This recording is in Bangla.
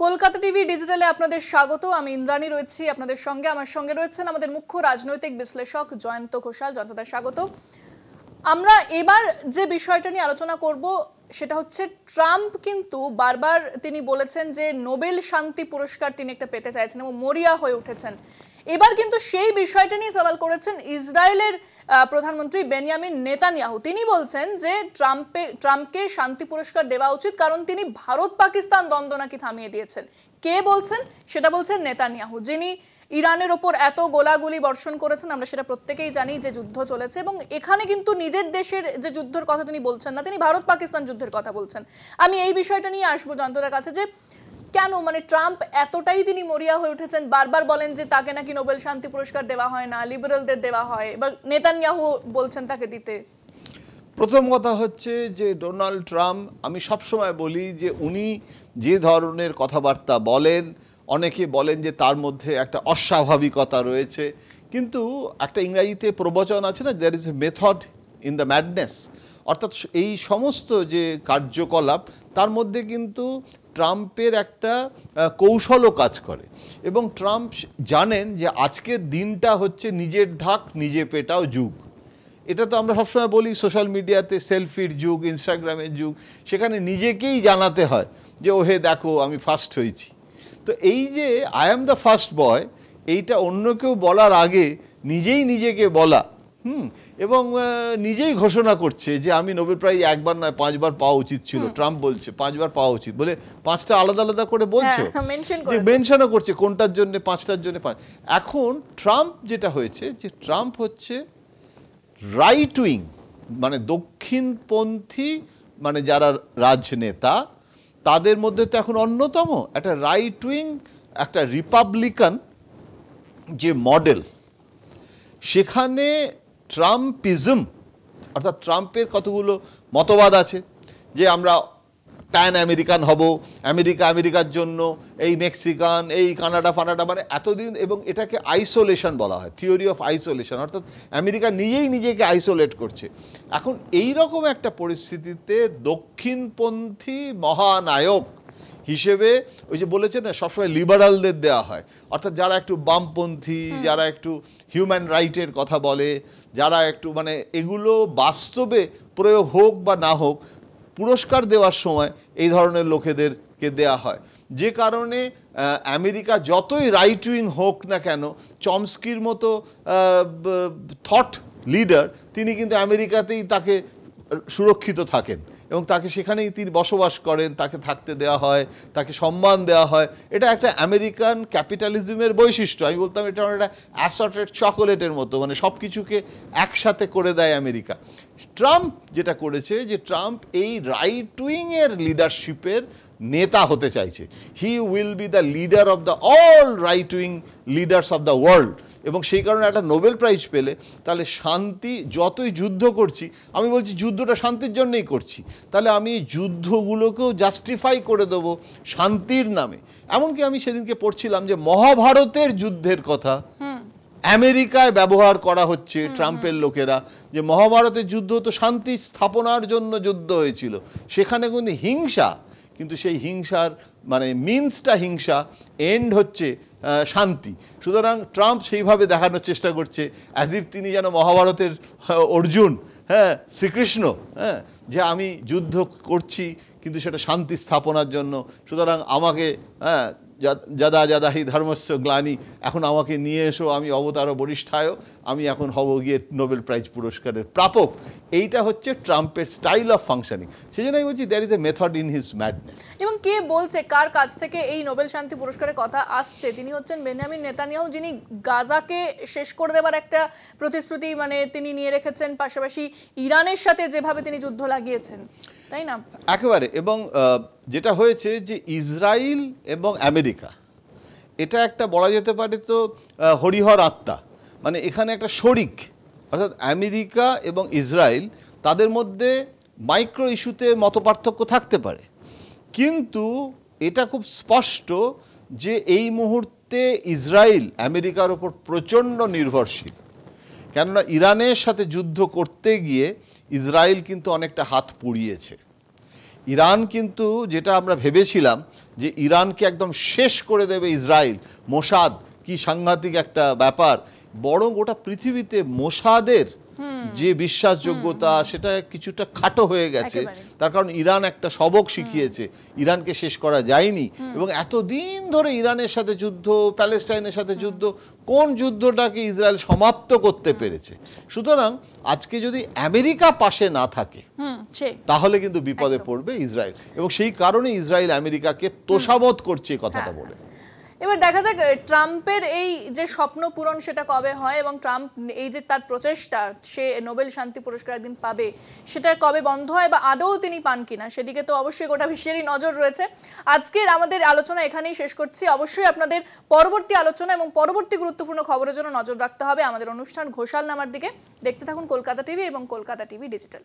কলকাতা টিভি ডিজিটালে আপনাদের স্বাগত। আমি ইন্দ্রাণী রয়েছি আপনাদের সঙ্গে। আমার সঙ্গে রয়েছেন আমাদের মুখ্য রাজনৈতিক বিশ্লেষক জয়ন্ত ঘোষাল। জয়ন্তদা স্বাগত। আমরা এবার যে বিষয়টা নিয়ে আলোচনা করব সেটা হচ্ছে ট্রাম্প কিন্তু বারবার তিনি বলেছেন যে নোবেল শান্তি পুরস্কার তিনি একটা পেতে চাইছেন এবং মরিয়া হয়ে উঠেছেন। এবার কিন্তু সেই বিষয়টা নিয়ে সওয়াল করেছেন ইসরায়েলের প্রধানমন্ত্রী বেনিয়ামিন নেতানিয়াহু। তিনি বলছেন যে ট্রাম্পকে শান্তি পুরস্কার দেওয়া উচিত, কারণ তিনি ভারত পাকিস্তান দ্বন্দ্ব নাকি থামিয়ে দিয়েছেন। কে বলছেন? সেটা বলছেন নেতানিয়াহু, যিনি ইরানের ওপর এত গোলাগুলি বর্ষণ করেছেন। আমরা সেটা প্রত্যেকেই জানি যে যুদ্ধ চলেছে, এবং এখানে কিন্তু নিজের দেশের যে যুদ্ধের কথা তিনি বলছেন না, তিনি ভারত পাকিস্তান যুদ্ধের কথা বলছেন। আমি এই বিষয়টা নিয়ে আসবো জয়ন্তদার কাছে যে কেন ট্রাম্প এতটাই তিনি মরিয়া হয়ে উঠেছেন। বারবার বলেন যে তাকে নাকি নোবেল শান্তি পুরস্কার দেওয়া হয় না, লিবারেলদের দেওয়া হয়, বা নেতানিয়াহু বলছেন তাকে দিতে। প্রথম কথা হচ্ছে যে ডোনাল্ড ট্রাম্প, আমি সবসময় বলি যে উনি যে ধরনের কথাবার্তা বলেন, অনেকে বলেন যে তার মধ্যে একটা অস্বাভাবিকতা রয়েছে, কিন্তু একটা ইংরাজিতে প্রবচন আছে না, there is a method in the madness. অর্থাৎ এই সমস্ত যে কার্যকলাপ তার মধ্যে কিন্তু ট্রাম্পের একটা কৌশলও কাজ করে, এবং ট্রাম্প জানেন যে আজকের দিনটা হচ্ছে নিজের ঢাক নিজে পেটাও যুগ। এটা তো আমরা সবসময় বলি, সোশ্যাল মিডিয়াতে সেলফির যুগ, ইনস্টাগ্রামের যুগ, সেখানে নিজেকেই জানাতে হয় যে ওহে দেখো আমি ফার্স্ট হয়েছি। তো এই যে I am the first boy, এইটা অন্য কেউ বলার আগে নিজেই নিজেকে বলা, এবং নিজেই ঘোষণা করছে যে আমি নোবেল প্রাইজ একবার নয় 5 বার পাওয়া উচিত ছিল। ট্রাম্প বলছে 5 বার পাওয়া উচিত বলে 5টা আলাদা আলাদা করে বলছে, যে মেনশনও করছে কোনটার জন্য 5টার জন্য 5। এখন ট্রাম্প যেটা হয়েছে, যে ট্রাম্প হচ্ছে রাইট উইং, দক্ষিণপন্থী, যারা রাজনেতা তাদের মধ্যে তো এখন অন্যতম একটা রাইট উইং, একটা রিপাবলিকান যে মডেল, সেখানে ট্রাম্পিজম, অর্থাৎ ট্রাম্পের কতগুলো মতবাদ আছে যে আমরা প্যান আমেরিকান হব, আমেরিকার জন্য, এই মেক্সিকান, এই কানাডা ফানাডা, এতদিন, এবং এটাকে আইসোলেশন বলা হয়, থিওরি অফ আইসোলেশন, অর্থাৎ আমেরিকা নিজেই নিজেকে আইসোলেট করছে। এখন এই রকম একটা পরিস্থিতিতে দক্ষিণপন্থী মহানায়ক হিসেবে ওই যে বলেছে না, সবসময় লিবারালদের দেওয়া হয়, অর্থাৎ যারা একটু বামপন্থী, যারা একটু হিউম্যান রাইটের কথা বলে, যারা একটু এগুলো বাস্তবে প্রয়োগ হোক বা না হোক, পুরস্কার দেওয়ার সময় এই ধরনের লোকেদেরকে দেয়া হয়। যে কারণে আমেরিকা যতই রাইট উইং হোক না কেন, চমস্কির মতো থট লিডার, তিনি কিন্তু আমেরিকাতেই তাকে সুরক্ষিত থাকেন, এবং তাকে সেখানেই তিনি বসবাস করেন, তাকে থাকতে দেওয়া হয়, তাকে সম্মান দেওয়া হয়। এটা একটা আমেরিকান ক্যাপিটালিজমের বৈশিষ্ট্য। আমি বলতাম এটা একটা অ্যাসর্টেড চকোলেটের মতো, সব কিছুকে একসাথে করে দেয় আমেরিকা। ট্রাম্প যেটা করেছে, যে ট্রাম্প এই রাইট উইংয়ের লিডারশিপের নেতা হতে চাইছে। He will be the leader of the all right wing leaders of the world, এবং সেই কারণে একটা নোবেল প্রাইজ পেলে তাহলে শান্তি, যতই যুদ্ধ করছি, আমি বলছি যুদ্ধটা শান্তির জন্যই করছি, তাহলে আমি যুদ্ধগুলোকেও জাস্টিফাই করে দেবো শান্তির নামে। এমনকি আমি সেদিনকে পড়ছিলাম যে মহাভারতের যুদ্ধের কথা আমেরিকায় ব্যবহার করা হচ্ছে ট্রাম্পের লোকেরা, যে মহাভারতের যুদ্ধ তো শান্তি স্থাপনার জন্য যুদ্ধ হয়েছিল, সেখানে কিন্তু হিংসা, কিন্তু সেই হিংসার মিন্সটা হিংসা, এন্ড হচ্ছে শান্তি। সুতরাং ট্রাম্প সেইভাবে দেখানোর চেষ্টা করছে অ্যাজ ইফ তিনি যেন মহাভারতের অর্জুন, শ্রীকৃষ্ণ, যে আমি যুদ্ধ করছি কিন্তু সেটা শান্তি স্থাপনার জন্য। সুতরাং আমাকে যাদা যাদা হি ধর্মস্য গ্লানি, এখন আমাকে নিয়ে এসো, আমি অবতার বরিষ্ঠায়, আমি এখন হব গিয়ে নোবেল প্রাইজ পুরস্কারের প্রাপক। এইটা হচ্ছে ট্রাম্পের স্টাইল অফ ফাংশনিং। সেই জন্য আমি বলছি there is a method in his madness. এবং কে বলছে, কার কাছ থেকে এই নোবেল শান্তি পুরস্কারের কথা আসছে? তিনি হচ্ছেন বেনিয়ামিন নেতানিয়াহু, যিনি গাজাকে শেষ করে দেওয়ার একটা প্রতিশ্রুতি তিনি নিয়ে রেখেছেন, পাশাপাশি ইরানের সাথে যেভাবে তিনি যুদ্ধ লাগিয়েছেন, তাই না? একেবারে। এবং যেটা হয়েছে যে ইসরায়েল এবং আমেরিকা, এটা একটা বলা যেতে পারে তো হরিহর আত্মা, এখানে একটা শরিক, অর্থাৎ আমেরিকা এবং ইসরায়েল, তাদের মধ্যে মাইক্রো ইস্যুতে মতপার্থক্য থাকতে পারে, কিন্তু এটা খুব স্পষ্ট যে এই মুহূর্তে ইসরায়েল আমেরিকার ওপর প্রচণ্ড নির্ভরশীল। কেননা ইরানের সাথে যুদ্ধ করতে গিয়ে ইসরায়েল কিন্তু অনেকটা হাত পুড়িয়েছে। ইরান কিন্তু যেটা আমরা ভেবেছিলাম যে ইরানকে একদম শেষ করে দেবে ইসরায়েল, মোসাদ কি সাংঘাতিক একটা ব্যাপার, বরং গোটা পৃথিবীতে মোসাদের যে বিশ্বাসযোগ্যতা সেটা কিছুটা খাটো হয়ে গেছে। তার কারণ ইরান একটা সবক শিখিয়েছে, ইরানকে শেষ করা যায়নি। এবং এতদিন ধরে ইরানের সাথে যুদ্ধ, প্যালেস্টাইনের সাথে যুদ্ধ, কোন যুদ্ধটাকে ইসরায়েল সমাপ্ত করতে পেরেছে। সুতরাং আজকে যদি আমেরিকা পাশে না থাকে তাহলে কিন্তু বিপদে পড়বে ইসরায়েল, এবং সেই কারণে ইসরায়েল আমেরিকাকে তোষামোদ করছে এই কথাটা বলে। এবার দেখা যাক ট্রাম্পের এই যে স্বপ্ন পূরণ সেটা কবে হয়, এবং ট্রাম্প এই যে তার প্রচেষ্টা সে নোবেল শান্তি পুরস্কার একদিন পাবে সেটা কবে বন্ধ হয়, বা আদৌ তিনি পান কিনা সেদিকে তো অবশ্যই গোটা বিশ্বেরই নজর রয়েছে। আজকের আমাদের আলোচনা এখানেই শেষ করছি। অবশ্যই আপনাদের পরবর্তী আলোচনা এবং পরবর্তী গুরুত্বপূর্ণ খবরের জন্য নজর রাখতে হবে আমাদের অনুষ্ঠান ঘোষালনামার দিকে। দেখতে থাকুন কলকাতা টিভি এবং কলকাতা টিভি ডিজিটাল।